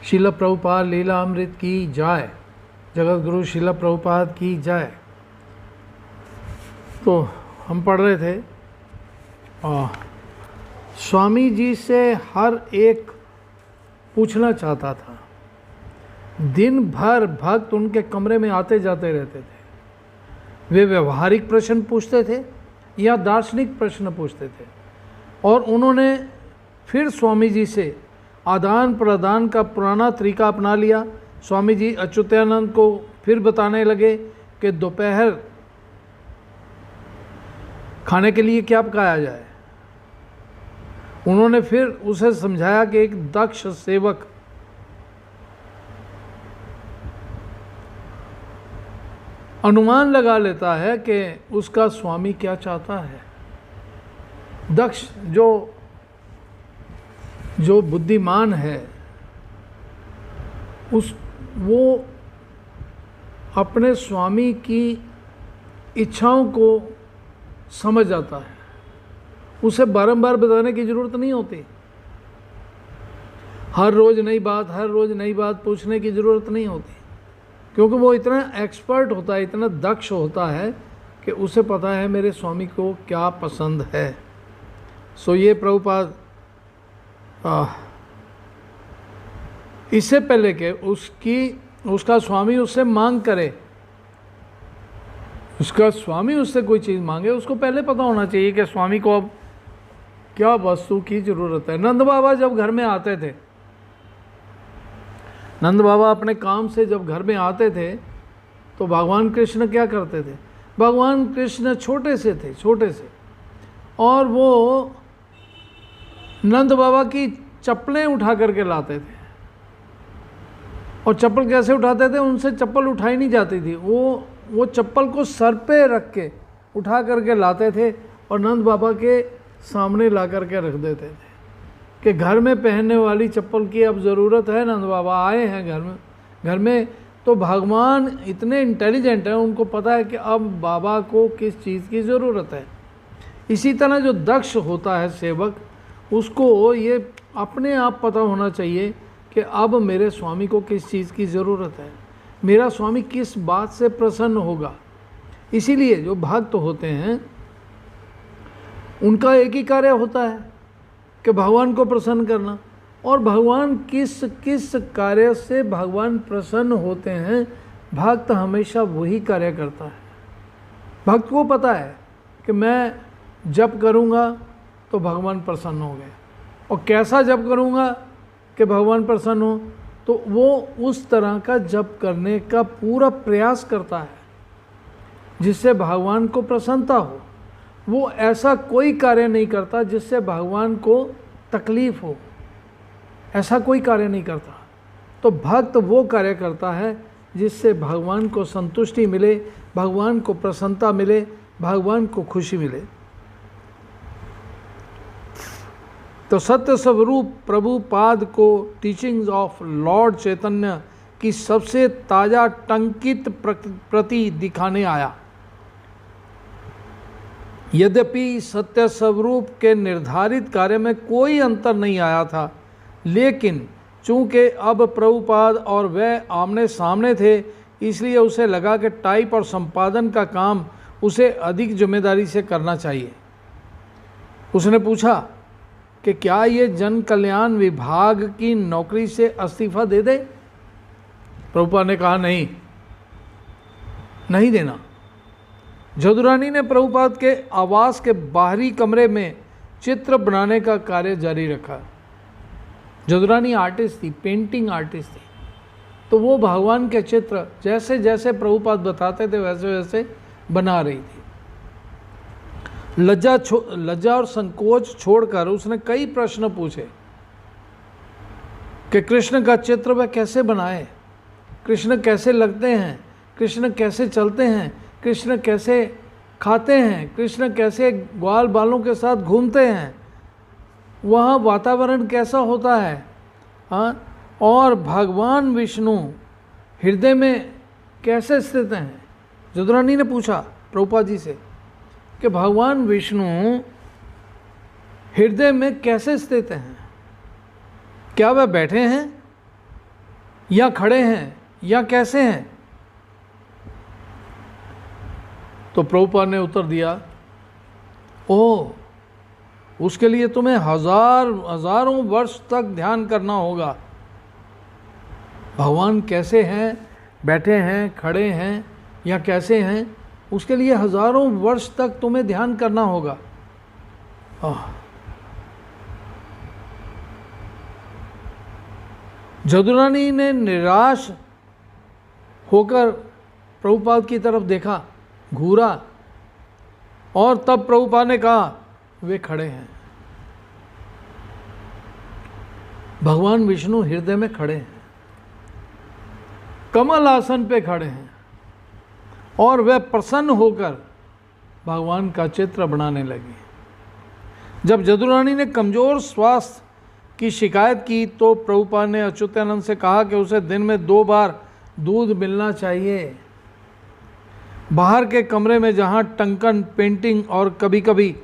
श्रील प्रभुपाद लीला अमृत की जय, जगत गुरु श्रील प्रभुपाद की जय। तो हम पढ़ रहे थे स्वामी जी से हर एक पूछना चाहता था। दिन भर भक्त उनके कमरे में आते जाते रहते थे। वे व्यवहारिक प्रश्न पूछते थे या दार्शनिक प्रश्न पूछते थे, और उन्होंने फिर स्वामी जी से आदान प्रदान का पुराना तरीका अपना लिया। स्वामी जी अच्युतानंद को फिर बताने लगे कि दोपहर खाने के लिए क्या पकाया जाए। उन्होंने फिर उसे समझाया कि एक दक्ष सेवक अनुमान लगा लेता है कि उसका स्वामी क्या चाहता है। दक्ष जो बुद्धिमान है वो अपने स्वामी की इच्छाओं को समझ जाता है। उसे बारंबार बताने की ज़रूरत नहीं होती। हर रोज़ नई बात पूछने की ज़रूरत नहीं होती, क्योंकि वो इतना एक्सपर्ट होता है, इतना दक्ष होता है कि उसे पता है मेरे स्वामी को क्या पसंद है। सो ये प्रभुपाद इससे पहले कि उसका स्वामी उससे मांग करे, उसका स्वामी उससे कोई चीज़ मांगे, उसको पहले पता होना चाहिए कि स्वामी को अब क्या वस्तु की ज़रूरत है। नंद बाबा जब घर में आते थे, नंद बाबा अपने काम से जब घर में आते थे तो भगवान कृष्ण क्या करते थे। भगवान कृष्ण छोटे से और वो नंद बाबा की चप्पलें उठा करके लाते थे। और चप्पल कैसे उठाते थे, उनसे चप्पल उठाई नहीं जाती थी। वो चप्पल को सर पे रख के उठा करके लाते थे और नंद बाबा के सामने ला करके रख देते थे कि घर में पहनने वाली चप्पल की अब ज़रूरत है। नंद बाबा आए हैं घर में तो भगवान इतने इंटेलिजेंट हैं, उनको पता है कि अब बाबा को किस चीज़ की ज़रूरत है। इसी तरह जो दक्ष होता है सेवक, उसको ये अपने आप पता होना चाहिए कि अब मेरे स्वामी को किस चीज़ की ज़रूरत है, मेरा स्वामी किस बात से प्रसन्न होगा। इसीलिए जो भक्त होते हैं उनका एक ही कार्य होता है कि भगवान को प्रसन्न करना। और भगवान किस कार्य से भगवान प्रसन्न होते हैं, भक्त हमेशा वही कार्य करता है। भक्त को पता है कि मैं जप करूँगा तो भगवान प्रसन्न हो गए, और कैसा जप करूँगा कि भगवान प्रसन्न हो, तो वो उस तरह का जप करने का पूरा प्रयास करता है जिससे भगवान को प्रसन्नता हो। वो ऐसा कोई कार्य नहीं करता जिससे भगवान को तकलीफ हो, ऐसा कोई कार्य नहीं करता। तो भक्त वो कार्य करता है जिससे भगवान को संतुष्टि मिले, भगवान को प्रसन्नता मिले, भगवान को खुशी मिले। तो सत्य स्वरूप प्रभुपाद को टीचिंग्स ऑफ लॉर्ड चैतन्य की सबसे ताज़ा टंकित प्रति दिखाने आया। यद्यपि सत्य स्वरूप के निर्धारित कार्य में कोई अंतर नहीं आया था, लेकिन चूंकि अब प्रभुपाद और वह आमने सामने थे, इसलिए उसे लगा कि टाइप और संपादन का काम उसे अधिक जिम्मेदारी से करना चाहिए। उसने पूछा कि क्या ये जन कल्याण विभाग की नौकरी से इस्तीफा दे दे। प्रभुपाद ने कहा नहीं देना। जदुरानी ने प्रभुपाद के आवास के बाहरी कमरे में चित्र बनाने का कार्य जारी रखा। जदुरानी आर्टिस्ट थी, पेंटिंग आर्टिस्ट थी, तो वो भगवान के चित्र जैसे जैसे प्रभुपाद बताते थे वैसे वैसे बना रही थी। लज्जा और संकोच छोड़कर उसने कई प्रश्न पूछे कि कृष्ण का चित्र वह कैसे बनाए, कृष्ण कैसे लगते हैं, कृष्ण कैसे चलते हैं, कृष्ण कैसे खाते हैं, कृष्ण कैसे ग्वाल बालों के साथ घूमते हैं, वहाँ वातावरण कैसा होता है। हाँ, और भगवान विष्णु हृदय में कैसे स्थित हैं। जदुरानी ने पूछा प्रभुपाद जी से कि भगवान विष्णु हृदय में कैसे स्थित हैं, क्या वह बैठे हैं या खड़े हैं या कैसे हैं? तो प्रभुपाद ने उत्तर दिया, ओह, उसके लिए तुम्हें हजारों वर्ष तक ध्यान करना होगा। भगवान कैसे हैं, बैठे हैं, खड़े हैं या कैसे हैं, उसके लिए हजारों वर्ष तक तुम्हें ध्यान करना होगा। जदुरानी ने निराश होकर प्रभुपाद की तरफ देखा, घूरा, और तब प्रभुपाद ने कहा, वे खड़े हैं। भगवान विष्णु हृदय में खड़े हैं, कमल आसन पे खड़े हैं, और वे प्रसन्न होकर भगवान का चित्र बनाने लगे। जब जदुरानी ने कमजोर स्वास्थ्य की शिकायत की तो प्रभुपाद ने अच्युतानंद से कहा कि उसे दिन में 2 बार दूध मिलना चाहिए। बाहर के कमरे में जहां टंकन, पेंटिंग और कभी कभी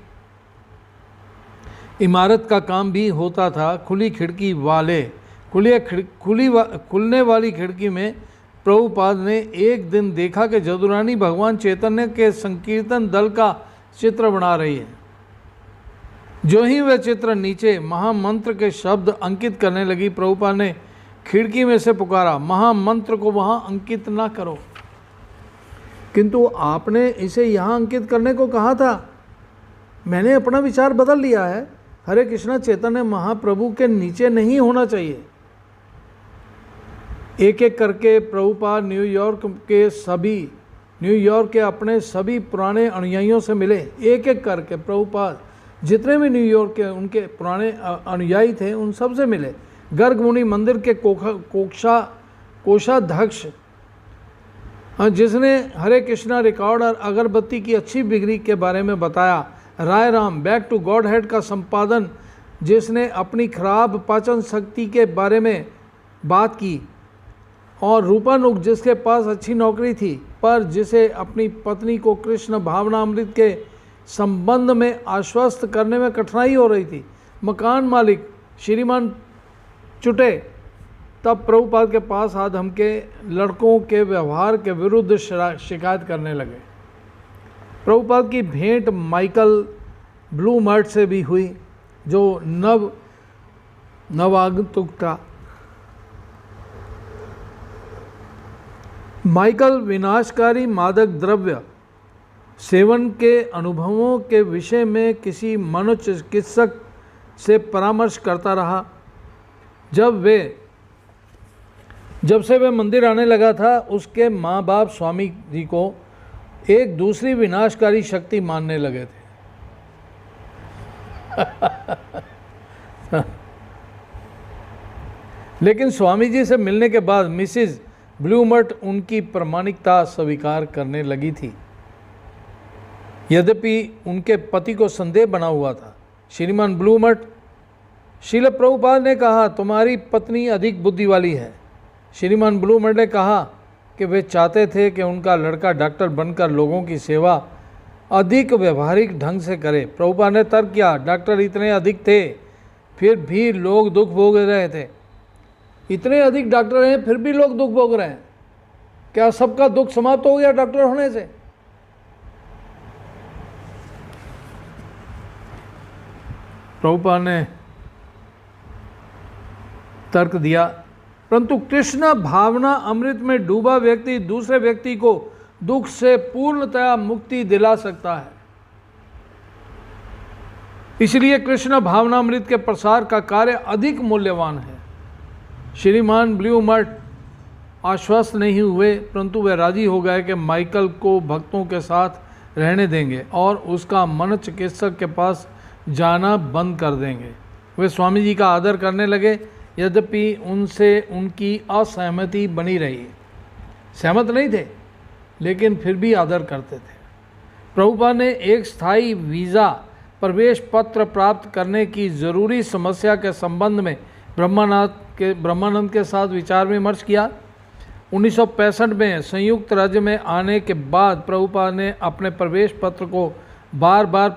इमारत का काम भी होता था, खुलने वाली खिड़की में प्रभुपाद ने एक दिन देखा कि जदुरानी भगवान चैतन्य के संकीर्तन दल का चित्र बना रही है। जो ही वह चित्र नीचे महामंत्र के शब्द अंकित करने लगी, प्रभुपाद ने खिड़की में से पुकारा, महामंत्र को वहां अंकित ना करो। किंतु आपने इसे यहाँ अंकित करने को कहा था। मैंने अपना विचार बदल लिया है। हरे कृष्णा चैतन्य महाप्रभु के नीचे नहीं होना चाहिए। एक एक करके प्रभुपाद न्यूयॉर्क के अपने सभी पुराने अनुयायियों से मिले। एक एक करके प्रभुपाद जितने भी न्यूयॉर्क के उनके पुराने अनुयायी थे उन सब से मिले। गर्ग मुनि मंदिर के कोषाध्यक्ष जिसने हरे कृष्णा रिकॉर्ड और अगरबत्ती की अच्छी बिक्री के बारे में बताया, Rai Ram back to god head का संपादन जिसने अपनी खराब पाचन शक्ति के बारे में बात की, और रूपानुग जिसके पास अच्छी नौकरी थी पर जिसे अपनी पत्नी को कृष्ण भावनामृत के संबंध में आश्वस्त करने में कठिनाई हो रही थी, मकान मालिक श्रीमान चुटे, तब प्रभुपाद के पास आधम के लड़कों के व्यवहार के विरुद्ध शिकायत करने लगे। प्रभुपाद की भेंट माइकल ब्लूमर्ट से भी हुई, जो नवागंतुक था। माइकल विनाशकारी मादक द्रव्य सेवन के अनुभवों के विषय में किसी मनोचिकित्सक से परामर्श करता रहा। जब से वह मंदिर आने लगा था, उसके माँ बाप स्वामी जी को एक दूसरी विनाशकारी शक्ति मानने लगे थे। लेकिन स्वामी जी से मिलने के बाद मिसिज ब्लूमर्ट उनकी प्रामाणिकता स्वीकार करने लगी थी, यद्यपि उनके पति को संदेह बना हुआ था। श्रीमान ब्लूमर्ट, श्रील प्रभुपाद ने कहा, तुम्हारी पत्नी अधिक बुद्धि वाली है। श्रीमान ब्लूमर्ट ने कहा कि वे चाहते थे कि उनका लड़का डॉक्टर बनकर लोगों की सेवा अधिक व्यवहारिक ढंग से करे। प्रभुपाद ने तर्क किया, डॉक्टर इतने अधिक थे फिर भी लोग दुख भोग रहे थे। इतने अधिक डॉक्टर हैं फिर भी लोग दुख भोग रहे हैं, क्या सबका दुख समाप्त हो गया डॉक्टर होने से? प्रभुपाद ने तर्क दिया, परंतु कृष्ण भावना अमृत में डूबा व्यक्ति दूसरे व्यक्ति को दुख से पूर्णतया मुक्ति दिला सकता है। इसलिए कृष्ण भावना अमृत के प्रसार का कार्य अधिक मूल्यवान है। श्रीमान ब्लूमर्ट आश्वस्त नहीं हुए, परंतु वे राजी हो गए कि माइकल को भक्तों के साथ रहने देंगे और उसका मनोचिकित्सक के पास जाना बंद कर देंगे। वे स्वामी जी का आदर करने लगे, यद्यपि उनसे उनकी असहमति बनी रही। सहमत नहीं थे लेकिन फिर भी आदर करते थे। प्रभुपाद ने एक स्थायी वीज़ा प्रवेश पत्र प्राप्त करने की ज़रूरी समस्या के संबंध में ब्रह्मानंद के साथ विचार विमर्श किया। 1965 में संयुक्त राज्य में आने के बाद प्रभुपाद ने अपने प्रवेश पत्र को बार बार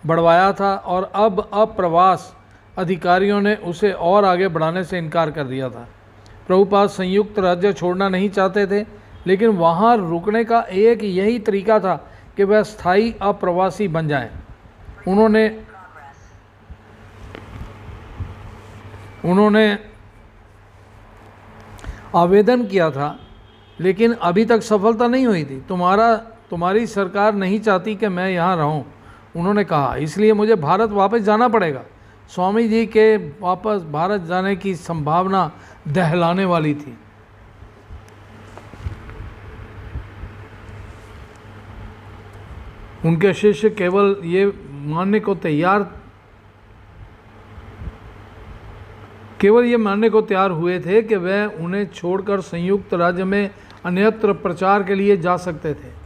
बढ़वाया था और अब अप्रवास अधिकारियों ने उसे और आगे बढ़ाने से इनकार कर दिया था। प्रभुपाद संयुक्त राज्य छोड़ना नहीं चाहते थे, लेकिन वहाँ रुकने का एक यही तरीका था कि वह स्थायी अप्रवासी बन जाएं। उन्होंने आवेदन किया था, लेकिन अभी तक सफलता नहीं हुई थी। तुम्हारी सरकार नहीं चाहती कि मैं यहाँ रहूँ, उन्होंने कहा, इसलिए मुझे भारत वापस जाना पड़ेगा। स्वामी जी के वापस भारत जाने की संभावना दहलाने वाली थी। उनके शिष्य केवल ये मानने को तैयार हुए थे कि वह उन्हें छोड़कर संयुक्त राज्य में अन्यत्र प्रचार के लिए जा सकते थे।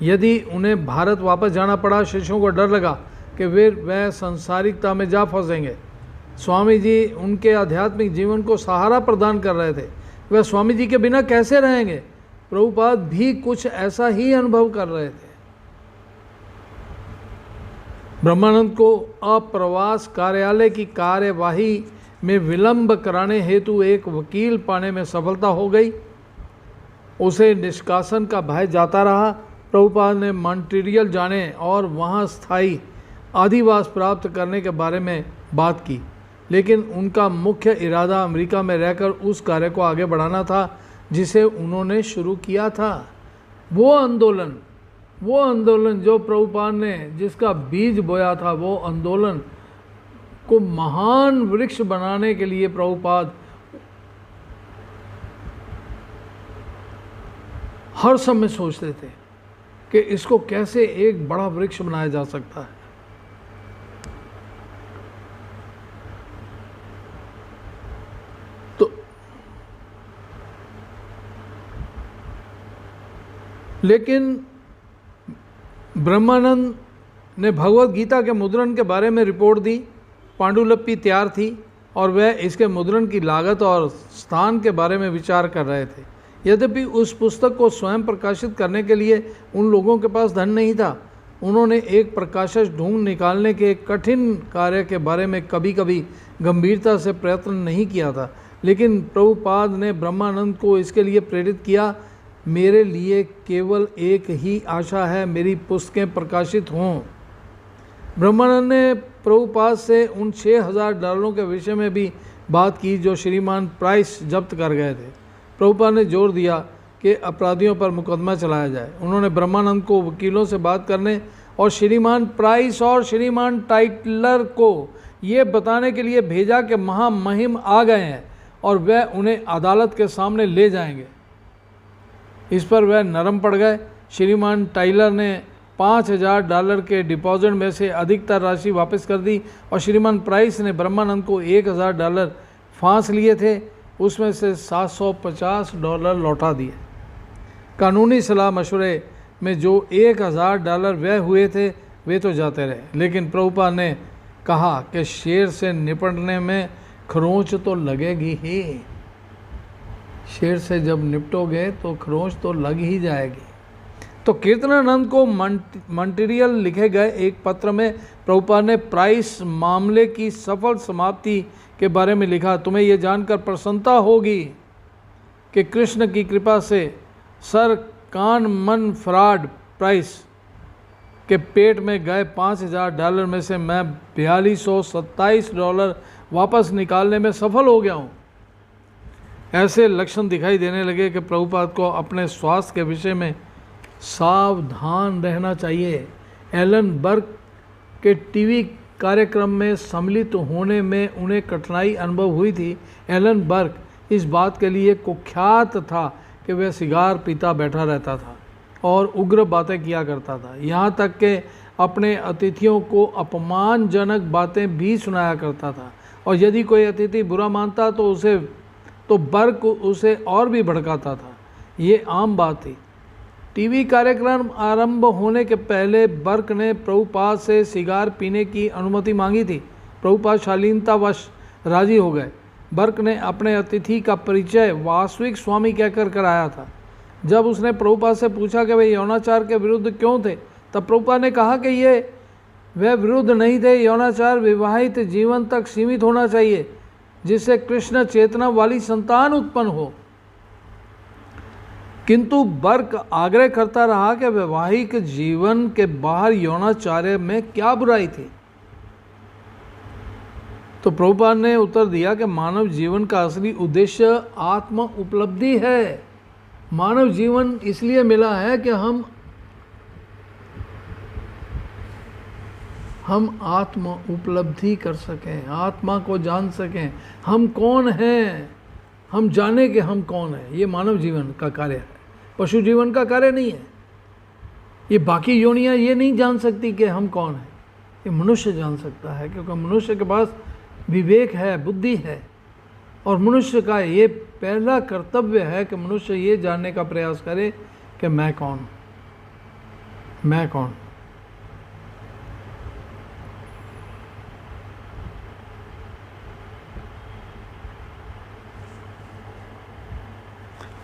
यदि उन्हें भारत वापस जाना पड़ा, शिष्यों को डर लगा कि वह सांसारिकता में जा फंसेंगे। स्वामी जी उनके आध्यात्मिक जीवन को सहारा प्रदान कर रहे थे, वह स्वामी जी के बिना कैसे रहेंगे। प्रभुपाद भी कुछ ऐसा ही अनुभव कर रहे थे। ब्रह्मानंद को अप्रवास कार्यालय की कार्यवाही में विलंब कराने हेतु एक वकील पाने में सफलता हो गई। उसे निष्कासन का भय जाता रहा। प्रभुपाद ने मॉन्ट्रियल जाने और वहाँ स्थायी अधिवास प्राप्त करने के बारे में बात की, लेकिन उनका मुख्य इरादा अमेरिका में रहकर उस कार्य को आगे बढ़ाना था जिसे उन्होंने शुरू किया था। वो आंदोलन जो प्रभुपाद ने जिसका बीज बोया था, वो आंदोलन को महान वृक्ष बनाने के लिए प्रभुपाद हर समय सोचते थे कि इसको कैसे एक बड़ा वृक्ष बनाया जा सकता है। तो लेकिन ब्रह्मानंद ने भगवत गीता के मुद्रण के बारे में रिपोर्ट दी। पांडुलिपि तैयार थी और वह इसके मुद्रण की लागत और स्थान के बारे में विचार कर रहे थे। यद्यपि उस पुस्तक को स्वयं प्रकाशित करने के लिए उन लोगों के पास धन नहीं था। उन्होंने एक प्रकाशक ढूंढ निकालने के कठिन कार्य के बारे में कभी कभी गंभीरता से प्रयत्न नहीं किया था, लेकिन प्रभुपाद ने ब्रह्मानंद को इसके लिए प्रेरित किया। मेरे लिए केवल एक ही आशा है, मेरी पुस्तकें प्रकाशित हों। ब्रह्मानंद ने प्रभुपाद से उन $6,000 के विषय में भी बात की जो श्रीमान प्राइस जब्त कर गए थे। प्रभुपाद ने जोर दिया कि अपराधियों पर मुकदमा चलाया जाए। उन्होंने ब्रह्मानंद को वकीलों से बात करने और श्रीमान प्राइस और श्रीमान टाइटलर को ये बताने के लिए भेजा कि महामहिम आ गए हैं और वह उन्हें अदालत के सामने ले जाएंगे। इस पर वह नरम पड़ गए। श्रीमान टाइलर ने $5,000 के डिपॉजिट में से अधिकतर राशि वापस कर दी और श्रीमान प्राइस ने ब्रह्मानंद को $1,000 फांस लिए थे, उसमें से $750 लौटा दिए। कानूनी सलाह मशवरे में जो $1,000 व्यय हुए थे वे तो जाते रहे, लेकिन प्रभुपाद ने कहा कि शेर से निपटने में खरोंच तो लगेगी ही। शेर से जब निपटोगे तो खरोंच तो लग ही जाएगी। तो कीर्तनानंद को मॉन्ट्रियल लिखे गए एक पत्र में प्रभुपाद ने प्राइस मामले की सफल समाप्ति के बारे में लिखा। तुम्हें यह जानकर प्रसन्नता होगी कि कृष्ण की कृपा से सर कानमन फ्रॉड प्राइस के पेट में गए $5,000 में से मैं $4,227 वापस निकालने में सफल हो गया हूँ। ऐसे लक्षण दिखाई देने लगे कि प्रभुपाद को अपने स्वास्थ्य के विषय में सावधान रहना चाहिए। एलन बर्क के टीवी कार्यक्रम में सम्मिलित होने में उन्हें कठिनाई अनुभव हुई थी। एलन बर्क इस बात के लिए कुख्यात था कि वह सिगार पीता बैठा रहता था और उग्र बातें किया करता था, यहाँ तक कि अपने अतिथियों को अपमानजनक बातें भी सुनाया करता था, और यदि कोई अतिथि बुरा मानता तो बर्क उसे और भी भड़काता था। ये आम बात थी। टीवी कार्यक्रम आरंभ होने के पहले बर्क ने प्रभुपाद से सिगार पीने की अनुमति मांगी थी। प्रभुपाद शालीनतावश राजी हो गए। बर्क ने अपने अतिथि का परिचय वास्तविक स्वामी कहकर कराया था। जब उसने प्रभुपाद से पूछा कि वे यौनाचार के विरुद्ध क्यों थे, तब प्रभुपाद ने कहा कि वह विरुद्ध नहीं थे। यौनाचार विवाहित जीवन तक सीमित होना चाहिए। जिससे कृष्ण चेतना वाली संतान उत्पन्न हो। किंतु बर्क आग्रह करता रहा कि वैवाहिक जीवन के बाहर यौनाचार्य में क्या बुराई थी। तो प्रभुपाद ने उत्तर दिया कि मानव जीवन का असली उद्देश्य आत्म उपलब्धि है। मानव जीवन इसलिए मिला है कि हम आत्म उपलब्धि कर सकें, आत्मा को जान सकें, हम कौन हैं, हम जाने कि हम कौन हैं। ये मानव जीवन का कार्य है, पशु जीवन का कार्य नहीं है। ये बाकी योनियां ये नहीं जान सकती कि हम कौन हैं, ये मनुष्य जान सकता है, क्योंकि मनुष्य के पास विवेक है, बुद्धि है। और मनुष्य का ये पहला कर्तव्य है कि मनुष्य ये जानने का प्रयास करे कि मैं कौन, मैं कौन।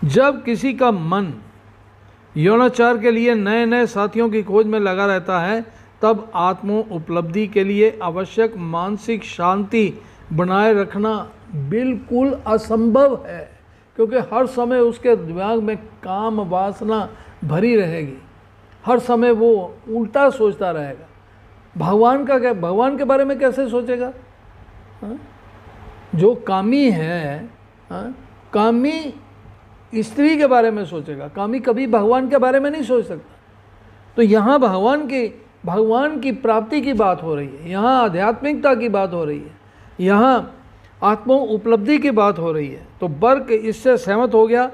जब किसी का मन यौनाचार के लिए नए नए साथियों की खोज में लगा रहता है, तब आत्म उपलब्धि के लिए आवश्यक मानसिक शांति बनाए रखना बिल्कुल असंभव है, क्योंकि हर समय उसके दिमाग में काम वासना भरी रहेगी, हर समय वो उल्टा सोचता रहेगा। भगवान का क्या, भगवान के बारे में कैसे सोचेगा? जो कामी है, कामी स्त्री के बारे में सोचेगा, कामी कभी भगवान के बारे में नहीं सोच सकता। तो यहाँ भगवान की प्राप्ति की बात हो रही है, यहाँ आध्यात्मिकता की बात हो रही है, यहाँ आत्म उपलब्धि की बात हो रही है। तो बर्क इससे सहमत हो गया।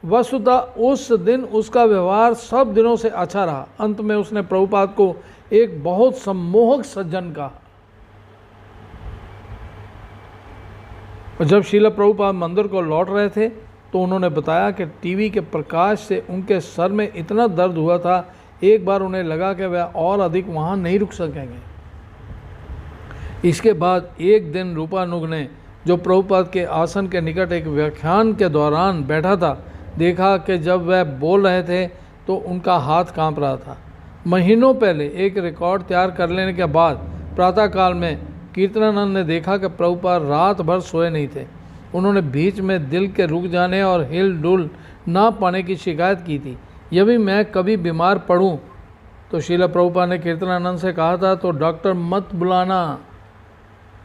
वस्तुतः उस दिन उसका व्यवहार सब दिनों से अच्छा रहा। अंत में उसने प्रभुपाद को एक बहुत सम्मोहक सज्जन कहा। और जब श्रील प्रभुपाद मंदिर को लौट रहे थे तो उन्होंने बताया कि टीवी के प्रकाश से उनके सर में इतना दर्द हुआ था, एक बार उन्हें लगा कि वह और अधिक वहाँ नहीं रुक सकेंगे। इसके बाद एक दिन रूपानुग ने, जो प्रभुपाद के आसन के निकट एक व्याख्यान के दौरान बैठा था, देखा कि जब वह बोल रहे थे तो उनका हाथ कांप रहा था। महीनों पहले एक रिकॉर्ड तैयार कर लेने के बाद प्रातःकाल में कीर्तनानंद ने देखा कि प्रभुपाद रात भर सोए नहीं थे। उन्होंने बीच में दिल के रुक जाने और हिल डुल ना पाने की शिकायत की थी। यदि मैं कभी बीमार पड़ूं तो श्रील प्रभुपाद ने कीर्तनानंद से कहा था, तो डॉक्टर मत बुलाना,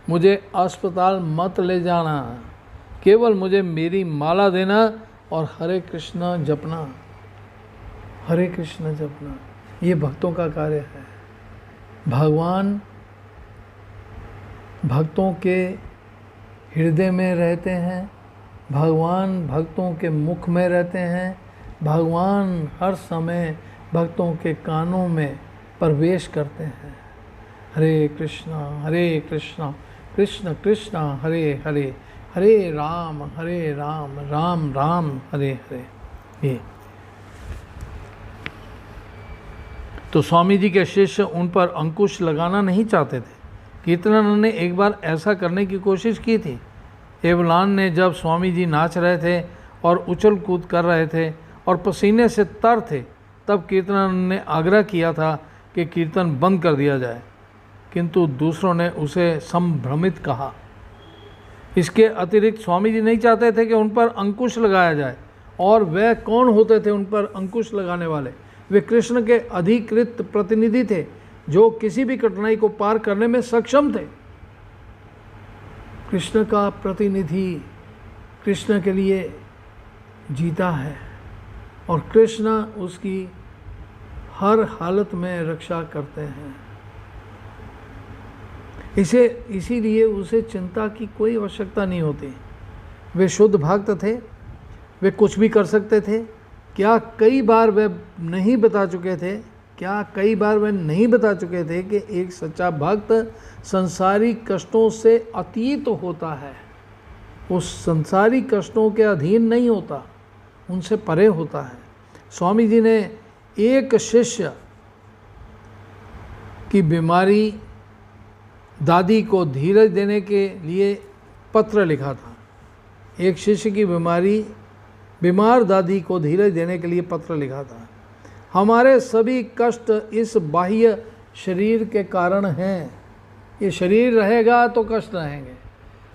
मुझे अस्पताल मत ले जाना, केवल मुझे मेरी माला देना और हरे कृष्णा जपना, हरे कृष्णा जपना। ये भक्तों का कार्य है। भगवान भक्तों के हृदय में रहते हैं, भगवान भक्तों के मुख में रहते हैं, भगवान हर समय भक्तों के कानों में प्रवेश करते हैं। हरे कृष्णा कृष्ण कृष्ण हरे हरे, हरे राम राम राम हरे हरे। ये तो स्वामी जी के शिष्य उन पर अंकुश लगाना नहीं चाहते थे। कीर्तनानंद ने एक बार ऐसा करने की कोशिश की थी। एवलान ने जब स्वामी जी नाच रहे थे और उछल कूद कर रहे थे और पसीने से तर थे, तब कीर्तनानंद ने आग्रह किया था कि कीर्तन बंद कर दिया जाए, किंतु दूसरों ने उसे संभ्रमित कहा। इसके अतिरिक्त स्वामी जी नहीं चाहते थे कि उन पर अंकुश लगाया जाए। और वह कौन होते थे उन पर अंकुश लगाने वाले? वे कृष्ण के अधिकृत प्रतिनिधि थे, जो किसी भी कठिनाई को पार करने में सक्षम थे। कृष्ण का प्रतिनिधि कृष्ण के लिए जीता है और कृष्ण उसकी हर हालत में रक्षा करते हैं। इसीलिए उसे चिंता की कोई आवश्यकता नहीं होती। वे शुद्ध भक्त थे, वे कुछ भी कर सकते थे। क्या कई बार वे नहीं बता चुके थे कि एक सच्चा भक्त संसारी कष्टों से अतीत होता है, उस संसारी कष्टों के अधीन नहीं होता, उनसे परे होता है। स्वामी जी ने एक शिष्य की बीमारी दादी को धीरज देने के लिए पत्र लिखा था। एक शिष्य की बीमार दादी को धीरज देने के लिए पत्र लिखा था। हमारे सभी कष्ट इस बाह्य शरीर के कारण हैं। ये शरीर रहेगा तो कष्ट रहेंगे,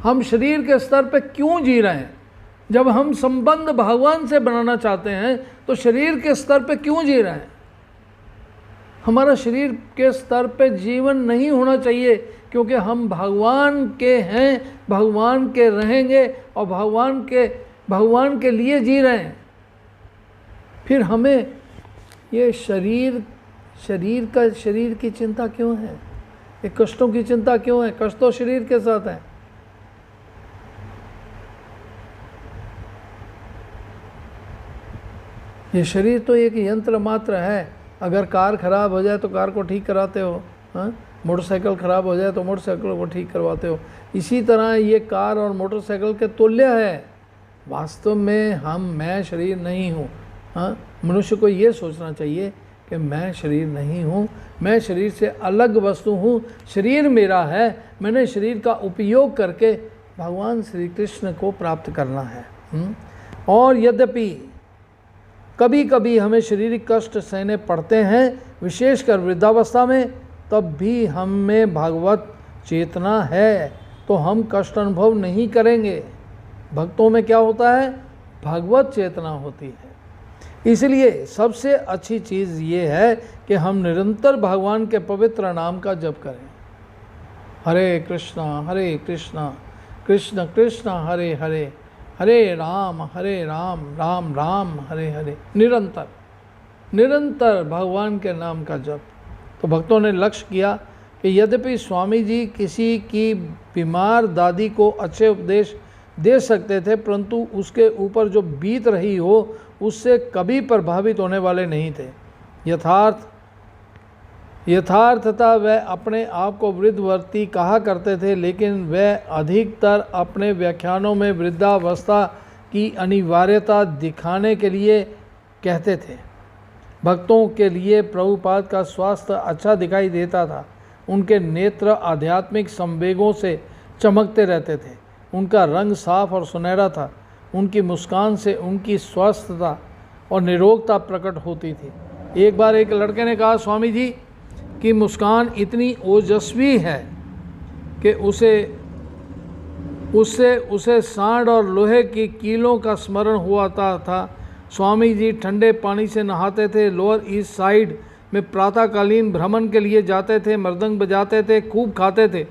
हम शरीर के स्तर पे क्यों जी रहे हैं? जब हम संबंध भगवान से बनाना चाहते हैं तो शरीर के स्तर पे क्यों जी रहे हैं? हमारा शरीर के स्तर पे जीवन नहीं होना चाहिए, क्योंकि हम भगवान के हैं, भगवान के रहेंगे और भगवान के लिए जी रहे हैं। फिर हमें ये शरीर की चिंता क्यों है? ये कष्टों की चिंता क्यों है? कष्ट तो शरीर के साथ है। ये शरीर तो एक यंत्र मात्र है। अगर कार खराब हो जाए तो कार को ठीक कराते हो, हाँ? मोटरसाइकिल खराब हो जाए तो मोटरसाइकिल को ठीक करवाते हो। इसी तरह ये कार और मोटरसाइकिल के तुल्य है। वास्तव में मैं शरीर नहीं हूँ। हाँ, मनुष्य को ये सोचना चाहिए कि मैं शरीर नहीं हूँ, मैं शरीर से अलग वस्तु हूँ, शरीर मेरा है, मैंने शरीर का उपयोग करके भगवान श्री कृष्ण को प्राप्त करना है। और यद्यपि कभी कभी हमें शारीरिक कष्ट सहने पड़ते हैं, विशेषकर वृद्धावस्था में, तब भी हम में भगवत चेतना है तो हम कष्ट अनुभव नहीं करेंगे। भक्तों में क्या होता है? भगवत चेतना होती है। इसलिए सबसे अच्छी चीज़ ये है कि हम निरंतर भगवान के पवित्र नाम का जप करें। हरे कृष्णा कृष्ण कृष्ण हरे हरे, हरे राम राम राम हरे हरे। निरंतर भगवान के नाम का जप। तो भक्तों ने लक्ष्य किया कि यद्यपि स्वामी जी किसी की बीमार दादी को अच्छे उपदेश दे सकते थे, परंतु उसके ऊपर जो बीत रही हो उससे कभी प्रभावित होने वाले नहीं थे। यथार्थता वह अपने आप को वृद्धवर्ती कहा करते थे, लेकिन वह अधिकतर अपने व्याख्यानों में वृद्धावस्था की अनिवार्यता दिखाने के लिए कहते थे। भक्तों के लिए प्रभुपाद का स्वास्थ्य अच्छा दिखाई देता था। उनके नेत्र आध्यात्मिक संवेगों से चमकते रहते थे। उनका रंग साफ और सुनहरा था। उनकी मुस्कान से उनकी स्वस्थता और निरोगता प्रकट होती थी। एक बार एक लड़के ने कहा, स्वामी जी की मुस्कान इतनी ओजस्वी है कि उसे सांड और लोहे की कीलों का स्मरण हुआ था। स्वामी जी ठंडे पानी से नहाते थे, लोअर ईस्ट साइड में प्रातःकालीन भ्रमण के लिए जाते थे, मृदंग बजाते थे, खूब खाते थे।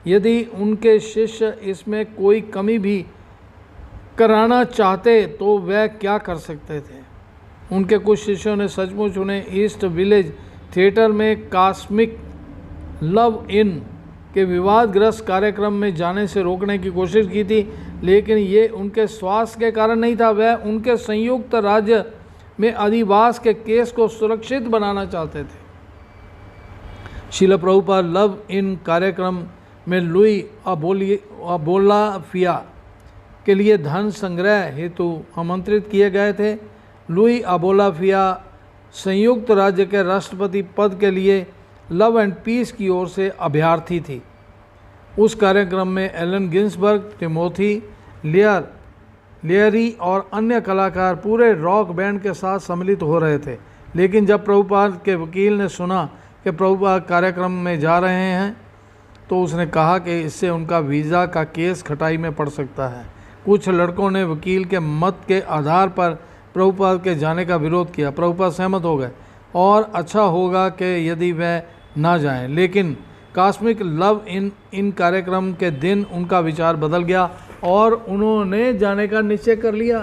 यदि उनके शिष्य इसमें कोई कमी भी कराना चाहते तो वह क्या कर सकते थे? उनके कुछ शिष्यों ने सचमुच उन्हें ईस्ट विलेज थिएटर में कॉस्मिक लव इन के विवादग्रस्त कार्यक्रम में जाने से रोकने की कोशिश की थी, लेकिन ये उनके स्वास्थ्य के कारण नहीं था। वह उनके संयुक्त राज्य में अधिवास के केस को सुरक्षित बनाना चाहते थे। श्रील प्रभुपाद लव इन कार्यक्रम में लुई अबोलाफिया के लिए धन संग्रह हेतु आमंत्रित किए गए थे। लुई अबोलाफिया संयुक्त राज्य के राष्ट्रपति पद के लिए लव एंड पीस की ओर से अभ्यर्थी थी। उस कार्यक्रम में एलन गिन्सबर्ग, टिमोथी लेयरी और अन्य कलाकार पूरे रॉक बैंड के साथ सम्मिलित हो रहे थे। लेकिन जब प्रभुपाद के वकील ने सुना कि प्रभुपाद कार्यक्रम में जा रहे हैं तो उसने कहा कि इससे उनका वीज़ा का केस खटाई में पड़ सकता है। कुछ लड़कों ने वकील के मत के आधार पर प्रभुपाद के जाने का विरोध किया। प्रभुपाद सहमत हो गए और अच्छा होगा कि यदि वह ना जाएं, लेकिन कॉस्मिक लव इन कार्यक्रम के दिन उनका विचार बदल गया और उन्होंने जाने का निश्चय कर लिया।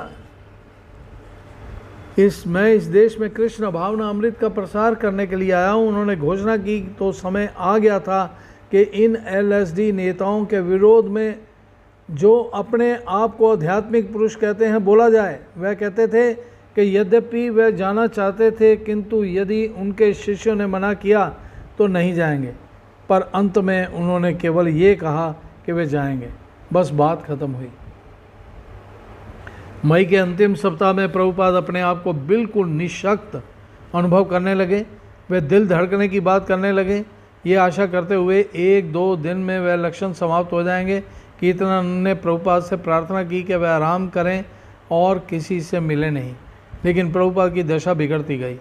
मैं इस देश में कृष्ण भावना अमृत का प्रसार करने के लिए आया हूँ। उन्होंने घोषणा की तो समय आ गया था कि इन LSD नेताओं के विरोध में जो अपने आप को आध्यात्मिक पुरुष कहते हैं बोला जाए। वह कहते थे कि यद्यपि वह जाना चाहते थे, किंतु यदि उनके शिष्यों ने मना किया तो नहीं जाएंगे। पर अंत में उन्होंने केवल ये कहा कि वे जाएंगे, बस बात खत्म हुई। मई के अंतिम सप्ताह में प्रभुपाद अपने आप को बिल्कुल निःशक्त अनुभव करने लगे। वे दिल धड़कने की बात करने लगे, ये आशा करते हुए 1-2 दिन में वह लक्षण समाप्त हो जाएंगे। कीर्तनानंद ने प्रभुपाद से प्रार्थना की कि वह आराम करें और किसी से मिले नहीं, लेकिन प्रभुपाद की दशा बिगड़ती गई।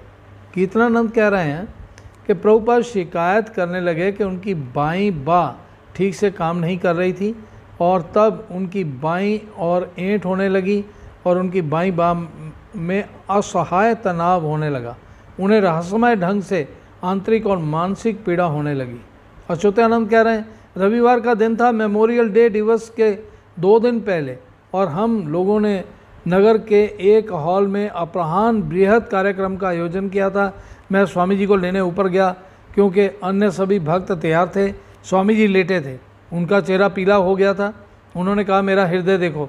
कीर्तनानंद कह रहे हैं कि प्रभुपाद शिकायत करने लगे कि उनकी बाईं बाह ठीक से काम नहीं कर रही थी और तब उनकी बाईं ओर ऐंठ होने लगी और उनकी बाईं बाह में असहाय तनाव होने लगा। उन्हें रहस्यमय ढंग से आंतरिक और मानसिक पीड़ा होने लगी। अच्युतानंद कह रहे हैं, रविवार का दिन था, मेमोरियल डे दिवस के 2 दिन पहले, और हम लोगों ने नगर के एक हॉल में अपराह्न बृहद कार्यक्रम का आयोजन किया था। मैं स्वामी जी को लेने ऊपर गया क्योंकि अन्य सभी भक्त तैयार थे। स्वामी जी लेटे थे, उनका चेहरा पीला हो गया था। उन्होंने कहा, मेरा हृदय देखो,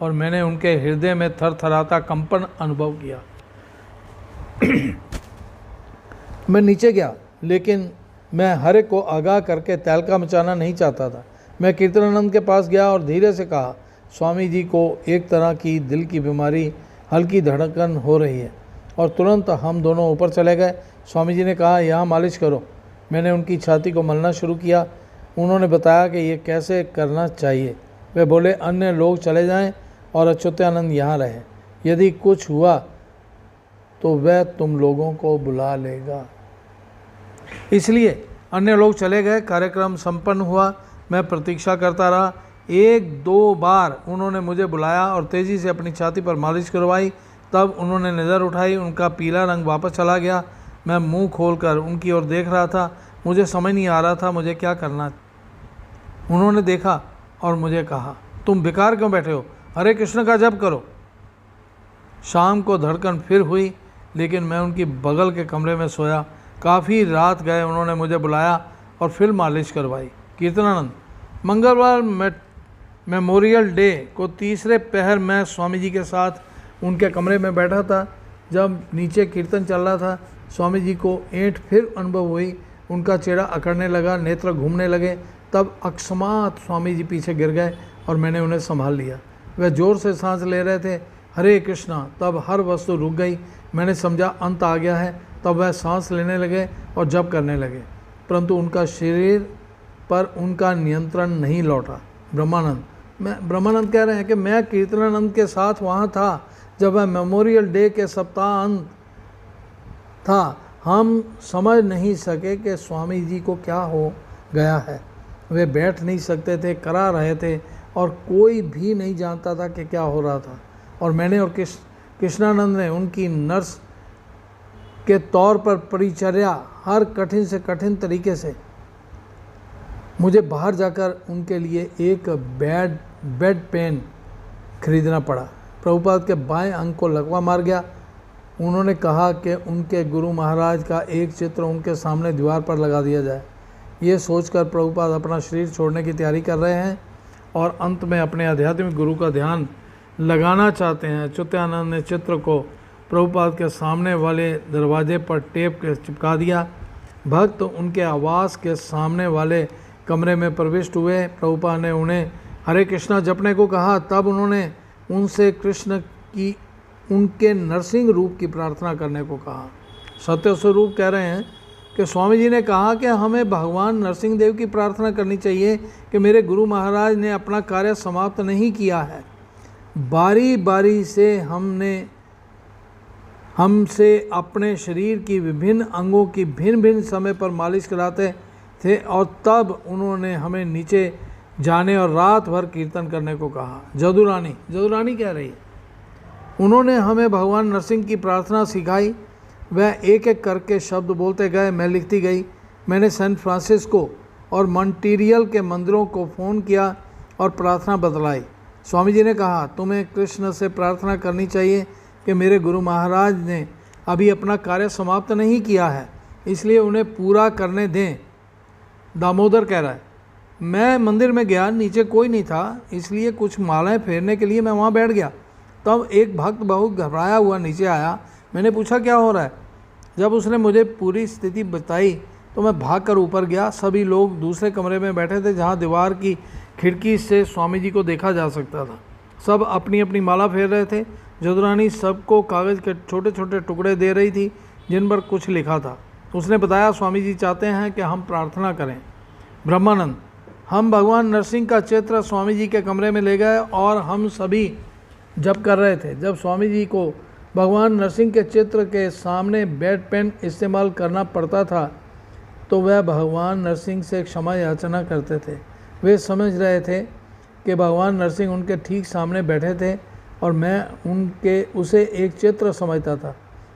और मैंने उनके हृदय में थरथराता कंपन अनुभव किया। मैं नीचे गया, लेकिन मैं हर एक को आगाह करके तहलका मचाना नहीं चाहता था। मैं कीर्तनानंद के पास गया और धीरे से कहा, स्वामी जी को एक तरह की दिल की बीमारी, हल्की धड़कन हो रही है। और तुरंत हम दोनों ऊपर चले गए। स्वामी जी ने कहा, यहाँ मालिश करो। मैंने उनकी छाती को मलना शुरू किया। उन्होंने बताया कि ये कैसे करना चाहिए। वे बोले, अन्य लोग चले जाएं और अच्युतानंद यहाँ रहे। यदि कुछ हुआ तो वह तुम लोगों को बुला लेगा। इसलिए अन्य लोग चले गए। कार्यक्रम संपन्न हुआ। मैं प्रतीक्षा करता रहा। 1-2 बार उन्होंने मुझे बुलाया और तेज़ी से अपनी छाती पर मालिश करवाई। तब उन्होंने नज़र उठाई, उनका पीला रंग वापस चला गया। मैं मुंह खोलकर उनकी ओर देख रहा था। मुझे समझ नहीं आ रहा था मुझे क्या करना। उन्होंने देखा और मुझे कहा, तुम बेकार क्यों बैठे हो, हरे कृष्ण का जप करो। शाम को धड़कन फिर हुई, लेकिन मैं उनकी बगल के कमरे में सोया। काफ़ी रात गए। उन्होंने मुझे बुलाया और फिर मालिश करवाई। कीर्तनानंद, मंगलवार मेमोरियल डे को तीसरे पहर मैं स्वामी जी के साथ उनके कमरे में बैठा था। जब नीचे कीर्तन चल रहा था, स्वामी जी को ऐंठ फिर अनुभव हुई। उनका चेहरा अकड़ने लगा, नेत्र घूमने लगे। तब अकस्मात स्वामी जी पीछे गिर गए और मैंने उन्हें संभाल लिया। वह जोर से सांस ले रहे थे। हरे कृष्णा। तब हर वस्तु रुक गई। मैंने समझा अंत आ गया है। तब वह सांस लेने लगे और जप करने लगे, परंतु उनका शरीर पर उनका नियंत्रण नहीं लौटा। ब्रह्मानंद कह रहे हैं कि मैं कीर्तनानंद के साथ वहाँ था जब वह मेमोरियल डे के सप्ताह अंत था। हम समझ नहीं सके कि स्वामी जी को क्या हो गया है। वे बैठ नहीं सकते थे, करा रहे थे, और कोई भी नहीं जानता था कि क्या हो रहा था। और मैंने और कृष्णानंद ने उनकी नर्स के तौर पर परिचर्या हर कठिन से कठिन तरीके से। मुझे बाहर जाकर उनके लिए एक बेड पेन खरीदना पड़ा। प्रभुपाद के बाएं अंग को लकवा मार गया। उन्होंने कहा कि उनके गुरु महाराज का एक चित्र उनके सामने दीवार पर लगा दिया जाए। ये सोचकर प्रभुपाद अपना शरीर छोड़ने की तैयारी कर रहे हैं और अंत में अपने आध्यात्मिक गुरु का ध्यान लगाना चाहते हैं। अच्युतानंद ने चित्र को प्रभुपाद के सामने वाले दरवाजे पर टेप के चिपका दिया। भक्त उनके आवास के सामने वाले कमरे में प्रविष्ट हुए। प्रभुपाद ने उन्हें हरे कृष्णा जपने को कहा। तब उन्होंने उनसे कृष्ण की उनके नरसिंह रूप की प्रार्थना करने को कहा। सत्य स्वरूप कह रहे हैं कि स्वामी जी ने कहा कि हमें भगवान नरसिंह देव की प्रार्थना करनी चाहिए कि मेरे गुरु महाराज ने अपना कार्य समाप्त नहीं किया है। बारी बारी से हमसे अपने शरीर की विभिन्न अंगों की भिन्न भिन्न समय पर मालिश कराते थे और तब उन्होंने हमें नीचे जाने और रात भर कीर्तन करने को कहा। जदुरानी कह रही है, उन्होंने हमें भगवान नरसिंह की प्रार्थना सिखाई। वह एक एक करके शब्द बोलते गए, मैं लिखती गई। मैंने सैन फ्रांसिस्को और मॉन्ट्रियल के मंदिरों को फ़ोन किया और प्रार्थना बतलाई। स्वामी जी ने कहा, तुम्हें कृष्ण से प्रार्थना करनी चाहिए कि मेरे गुरु महाराज ने अभी अपना कार्य समाप्त नहीं किया है, इसलिए उन्हें पूरा करने दें। दामोदर कह रहा है, मैं मंदिर में गया, नीचे कोई नहीं था, इसलिए कुछ मालाएं फेरने के लिए मैं वहाँ बैठ गया। तब एक भक्त बहुत घबराया हुआ नीचे आया। मैंने पूछा क्या हो रहा है। जब उसने मुझे पूरी स्थिति बताई तो मैं भागकर ऊपर गया। सभी लोग दूसरे कमरे में बैठे थे जहाँ दीवार की खिड़की से स्वामी जी को देखा जा सकता था। सब अपनी अपनी माला फेर रहे थे। जदुरानी सबको कागज़ के छोटे छोटे टुकड़े दे रही थी जिन पर कुछ लिखा था। उसने बताया, स्वामी जी चाहते हैं कि हम प्रार्थना करें। ब्रह्मानंद, हम भगवान नरसिंह का चित्र स्वामी जी के कमरे में ले गए और हम सभी जप कर रहे थे। जब स्वामी जी को भगवान नरसिंह के चित्र के सामने बेड पेन इस्तेमाल करना पड़ता था तो वह भगवान नरसिंह से क्षमा याचना करते थे। वे समझ रहे थे कि भगवान नरसिंह उनके ठीक सामने बैठे थे और मैं उसे एक चित्र समझता था,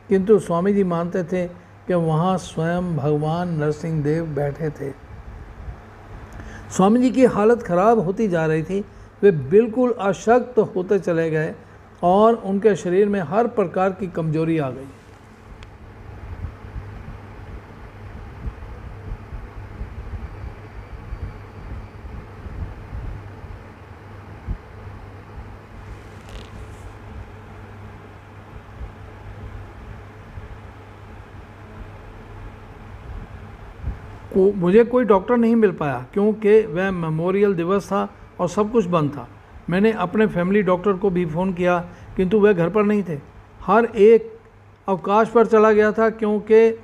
किंतु स्वामी जी मानते थे कि वहाँ स्वयं भगवान नरसिंह देव बैठे थे। स्वामी जी की हालत खराब होती जा रही थी। वे बिल्कुल अशक्त होते चले गए और उनके शरीर में हर प्रकार की कमजोरी आ गई। मुझे कोई डॉक्टर नहीं मिल पाया क्योंकि वह मेमोरियल दिवस था और सब कुछ बंद था। मैंने अपने फैमिली डॉक्टर को भी फ़ोन किया किंतु वह घर पर नहीं थे। हर एक अवकाश पर चला गया था क्योंकि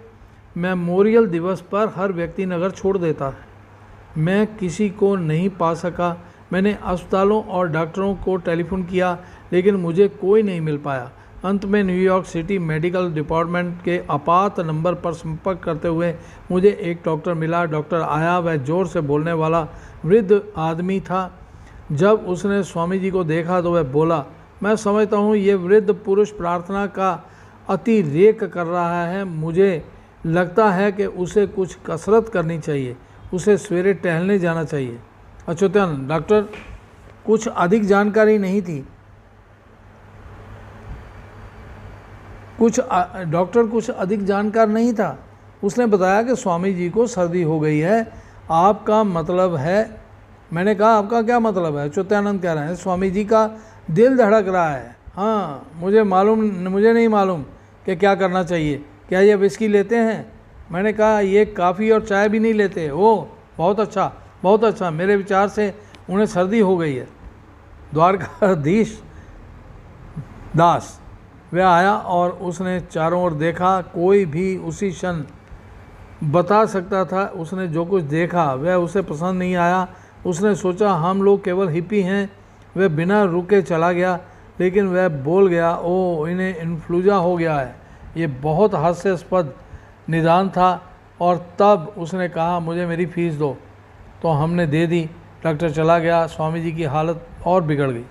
मेमोरियल दिवस पर हर व्यक्ति नगर छोड़ देता है। मैं किसी को नहीं पा सका। मैंने अस्पतालों और डॉक्टरों को टेलीफोन किया लेकिन मुझे कोई नहीं मिल पाया। अंत में न्यूयॉर्क सिटी मेडिकल डिपार्टमेंट के आपात नंबर पर संपर्क करते हुए मुझे एक डॉक्टर मिला। डॉक्टर आया, वह जोर से बोलने वाला वृद्ध आदमी था। जब उसने स्वामी जी को देखा तो वह बोला, मैं समझता हूँ ये वृद्ध पुरुष प्रार्थना का अतिरेक कर रहा है। मुझे लगता है कि उसे कुछ कसरत करनी चाहिए, उसे सवेरे टहलने जाना चाहिए। अच्युतानंद डॉक्टर कुछ अधिक जानकारी नहीं थी। कुछ अधिक जानकार नहीं था। उसने बताया कि स्वामी जी को सर्दी हो गई है। आपका मतलब है? मैंने कहा आपका क्या मतलब है? अच्युतानंद कह रहे हैं स्वामी जी का दिल धड़क रहा है। हाँ, मुझे नहीं मालूम कि क्या करना चाहिए। क्या ये विस्की लेते हैं? मैंने कहा ये काफ़ी और चाय भी नहीं लेते। ओह, बहुत अच्छा, बहुत अच्छा। मेरे विचार से उन्हें सर्दी हो गई है। द्वारकाधीश दास वह आया और उसने चारों ओर देखा। कोई भी उसी क्षण बता सकता था उसने जो कुछ देखा वह उसे पसंद नहीं आया। उसने सोचा हम लोग केवल हिप्पी हैं। वह बिना रुके चला गया लेकिन वह बोल गया, ओह, इन्हें इन्फ्लुएंजा हो गया है। ये बहुत हास्यास्पद निदान था। और तब उसने कहा मुझे मेरी फीस दो। तो हमने दे दी। डॉक्टर चला गया। स्वामी जी की हालत और बिगड़ गई।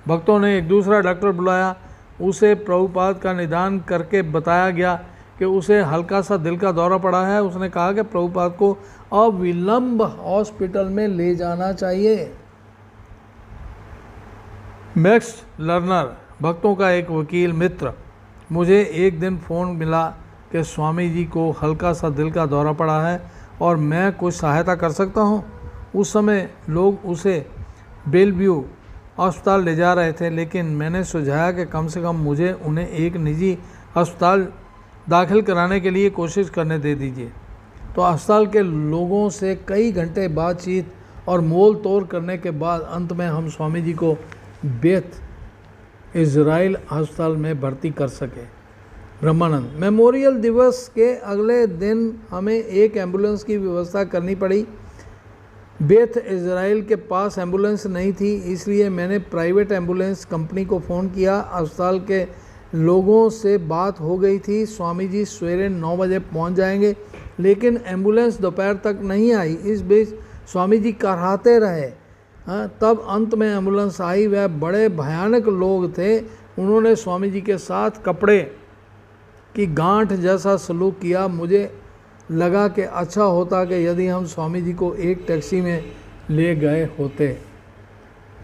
भक्तों ने एक दूसरा डॉक्टर बुलाया। उसे प्रभुपाद का निदान करके बताया गया कि उसे हल्का सा दिल का दौरा पड़ा है। उसने कहा कि प्रभुपाद को अविलंब हॉस्पिटल में ले जाना चाहिए। मैक्स लर्नर, भक्तों का एक वकील मित्र, मुझे एक दिन फ़ोन मिला कि स्वामी जी को हल्का सा दिल का दौरा पड़ा है और मैं कुछ सहायता कर सकता हूँ। उस समय लोग उसे बेलव्यू अस्पताल ले जा रहे थे लेकिन मैंने सुझाया कि कम से कम मुझे उन्हें एक निजी अस्पताल दाखिल कराने के लिए कोशिश करने दे दीजिए। तो अस्पताल के लोगों से कई घंटे बातचीत और मोल तोड़ करने के बाद अंत में हम स्वामी जी को बेथ इज़राइल अस्पताल में भर्ती कर सके। ब्रह्मानंद, मेमोरियल दिवस के अगले दिन हमें एक एम्बुलेंस की व्यवस्था करनी पड़ी। बेथ इज़राइल के पास एम्बुलेंस नहीं थी, इसलिए मैंने प्राइवेट एम्बुलेंस कंपनी को फ़ोन किया। अस्पताल के लोगों से बात हो गई थी। स्वामी जी सवेरे 9 बजे पहुंच जाएंगे लेकिन एम्बुलेंस दोपहर तक नहीं आई। इस बीच स्वामी जी कराहते रहे। तब अंत में एम्बुलेंस आई। वह बड़े भयानक लोग थे। उन्होंने स्वामी जी के साथ कपड़े की गांठ जैसा सलूक किया। मुझे लगा कि अच्छा होता कि यदि हम स्वामी जी को एक टैक्सी में ले गए होते।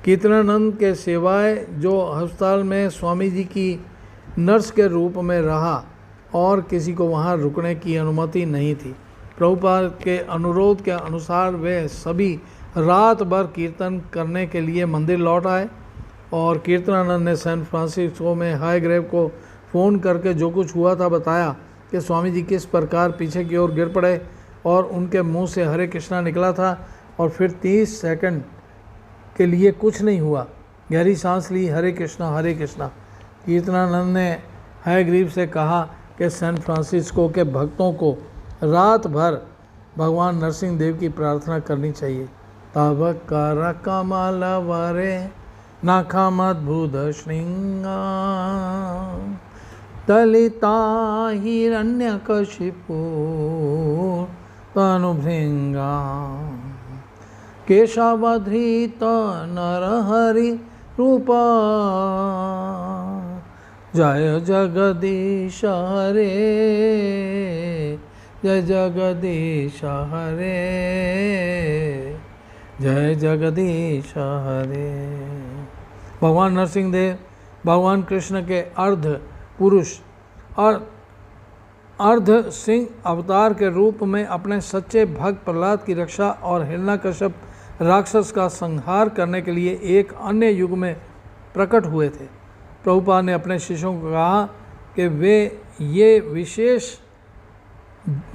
कीर्तनानंद के सिवाय जो अस्पताल में स्वामी जी की नर्स के रूप में रहा और किसी को वहां रुकने की अनुमति नहीं थी। प्रभुपाद के अनुरोध के अनुसार वे सभी रात भर कीर्तन करने के लिए मंदिर लौट आए और कीर्तनानंद ने सैन फ्रांसिस्को में हाईग्रेव को फ़ोन करके जो कुछ हुआ था बताया कि स्वामी जी किस प्रकार पीछे की ओर गिर पड़े और उनके मुंह से हरे कृष्णा निकला था और फिर 30 सेकंड के लिए कुछ नहीं हुआ। गहरी सांस ली, हरे कृष्णा। कीर्तनानंद ने हाईग्रीव से कहा कि सैन फ्रांसिस्को के भक्तों को रात भर भगवान नरसिंह देव की प्रार्थना करनी चाहिए। तब कर कमल वरे नाखामद्भुत श्रृंगा दलिता हिरण्यकशिपु तनुभृंगा केशावधृत नरहरि रूपा, जय जगदीश हरे, जय जगदीश हरे, जय जगदीश हरे। भगवान नरसिंह देव भगवान कृष्ण के अर्ध पुरुष और अर्ध सिंह अवतार के रूप में अपने सच्चे भक्त प्रहलाद की रक्षा और हिरण्यकश्यप राक्षस का संहार करने के लिए एक अन्य युग में प्रकट हुए थे। प्रभुपाद ने अपने शिष्यों को कहा कि वे ये विशेष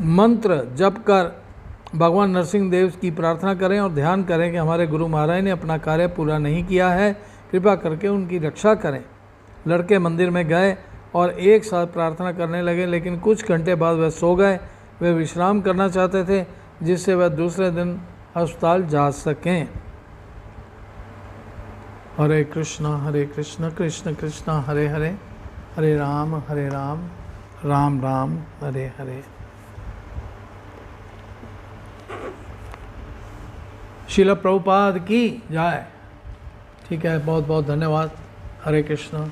मंत्र जप कर भगवान नरसिंह देव की प्रार्थना करें और ध्यान करें कि हमारे गुरु महाराज ने अपना कार्य पूरा नहीं किया है, कृपा करके उनकी रक्षा करें। लड़के मंदिर में गए और एक साथ प्रार्थना करने लगे, लेकिन कुछ घंटे बाद वह सो गए। वे विश्राम करना चाहते थे जिससे वह दूसरे दिन अस्पताल जा सकें। हरे कृष्ण कृष्ण कृष्ण हरे हरे, हरे राम राम राम हरे हरे। श्रील प्रभुपाद की जय। ठीक है, बहुत बहुत धन्यवाद। हरे कृष्ण।